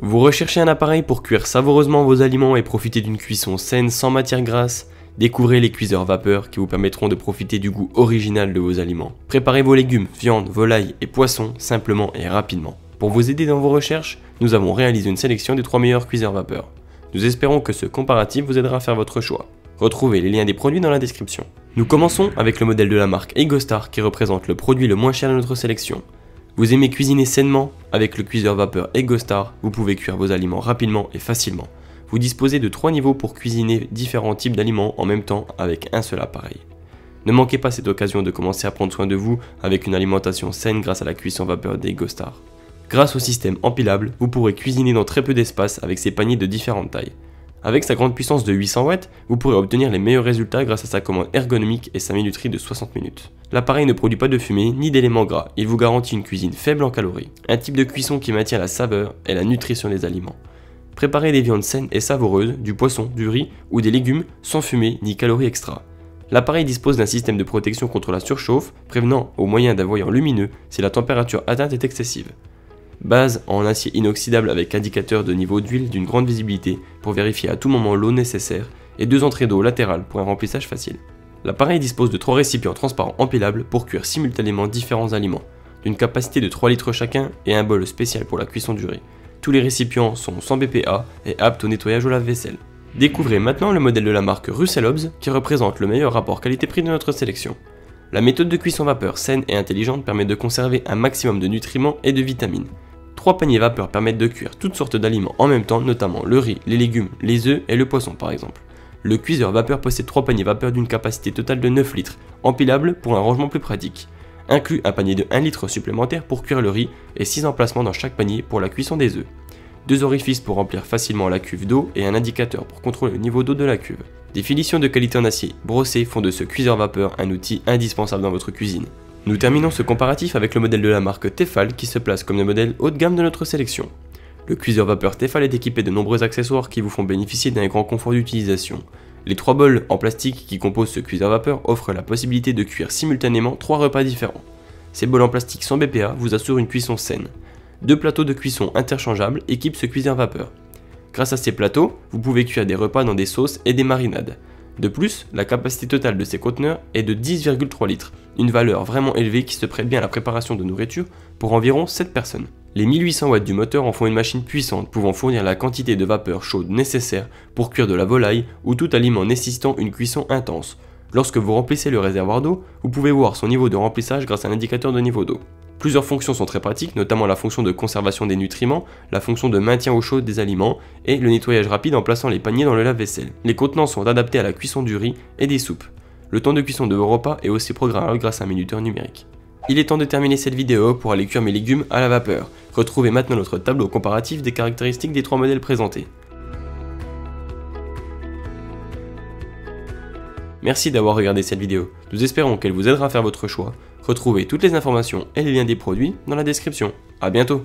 Vous recherchez un appareil pour cuire savoureusement vos aliments et profiter d'une cuisson saine sans matière grasse? Découvrez les cuiseurs vapeur qui vous permettront de profiter du goût original de vos aliments. Préparez vos légumes, viandes, volailles et poissons simplement et rapidement. Pour vous aider dans vos recherches, nous avons réalisé une sélection des 3 meilleurs cuiseurs vapeur. Nous espérons que ce comparatif vous aidera à faire votre choix. Retrouvez les liens des produits dans la description. Nous commençons avec le modèle de la marque EgoStar qui représente le produit le moins cher de notre sélection. Vous aimez cuisiner sainement? Avec le cuiseur vapeur EgoStar, vous pouvez cuire vos aliments rapidement et facilement. Vous disposez de 3 niveaux pour cuisiner différents types d'aliments en même temps avec un seul appareil. Ne manquez pas cette occasion de commencer à prendre soin de vous avec une alimentation saine grâce à la cuisson vapeur d'EgoStar. Grâce au système empilable, vous pourrez cuisiner dans très peu d'espace avec ces paniers de différentes tailles. Avec sa grande puissance de 800 watts, vous pourrez obtenir les meilleurs résultats grâce à sa commande ergonomique et sa minuterie de 60 minutes. L'appareil ne produit pas de fumée ni d'éléments gras, il vous garantit une cuisine faible en calories, un type de cuisson qui maintient la saveur et la nutrition des aliments. Préparez des viandes saines et savoureuses, du poisson, du riz ou des légumes sans fumée ni calories extra. L'appareil dispose d'un système de protection contre la surchauffe, prévenant au moyen d'un voyant lumineux si la température atteinte est excessive. Base en acier inoxydable avec indicateur de niveau d'huile d'une grande visibilité pour vérifier à tout moment l'eau nécessaire et 2 entrées d'eau latérales pour un remplissage facile. L'appareil dispose de 3 récipients transparents empilables pour cuire simultanément différents aliments, d'une capacité de 3 litres chacun et un bol spécial pour la cuisson du riz. Tous les récipients sont sans BPA et aptes au nettoyage au lave-vaisselle. Découvrez maintenant le modèle de la marque Russell Hobbs qui représente le meilleur rapport qualité-prix de notre sélection. La méthode de cuisson vapeur saine et intelligente permet de conserver un maximum de nutriments et de vitamines. 3 paniers vapeur permettent de cuire toutes sortes d'aliments en même temps, notamment le riz, les légumes, les œufs et le poisson par exemple. Le cuiseur vapeur possède 3 paniers vapeur d'une capacité totale de 9 litres, empilables pour un rangement plus pratique. Inclut un panier de 1 litre supplémentaire pour cuire le riz et 6 emplacements dans chaque panier pour la cuisson des œufs. 2 orifices pour remplir facilement la cuve d'eau et un indicateur pour contrôler le niveau d'eau de la cuve. Des finitions de qualité en acier brossé font de ce cuiseur vapeur un outil indispensable dans votre cuisine. Nous terminons ce comparatif avec le modèle de la marque Tefal qui se place comme le modèle haut de gamme de notre sélection. Le cuiseur vapeur Tefal est équipé de nombreux accessoires qui vous font bénéficier d'un grand confort d'utilisation. Les 3 bols en plastique qui composent ce cuiseur vapeur offrent la possibilité de cuire simultanément 3 repas différents. Ces bols en plastique sans BPA vous assurent une cuisson saine. 2 plateaux de cuisson interchangeables équipent ce cuiseur vapeur. Grâce à ces plateaux, vous pouvez cuire des repas dans des sauces et des marinades. De plus, la capacité totale de ces conteneurs est de 10,3 litres, une valeur vraiment élevée qui se prête bien à la préparation de nourriture pour environ 7 personnes. Les 1800 watts du moteur en font une machine puissante pouvant fournir la quantité de vapeur chaude nécessaire pour cuire de la volaille ou tout aliment nécessitant une cuisson intense. Lorsque vous remplissez le réservoir d'eau, vous pouvez voir son niveau de remplissage grâce à un indicateur de niveau d'eau. Plusieurs fonctions sont très pratiques, notamment la fonction de conservation des nutriments, la fonction de maintien au chaud des aliments et le nettoyage rapide en plaçant les paniers dans le lave-vaisselle. Les contenants sont adaptés à la cuisson du riz et des soupes. Le temps de cuisson de vos repas est aussi programmable grâce à un minuteur numérique. Il est temps de terminer cette vidéo pour aller cuire mes légumes à la vapeur. Retrouvez maintenant notre tableau comparatif des caractéristiques des 3 modèles présentés. Merci d'avoir regardé cette vidéo, nous espérons qu'elle vous aidera à faire votre choix. Retrouvez toutes les informations et les liens des produits dans la description. A bientôt.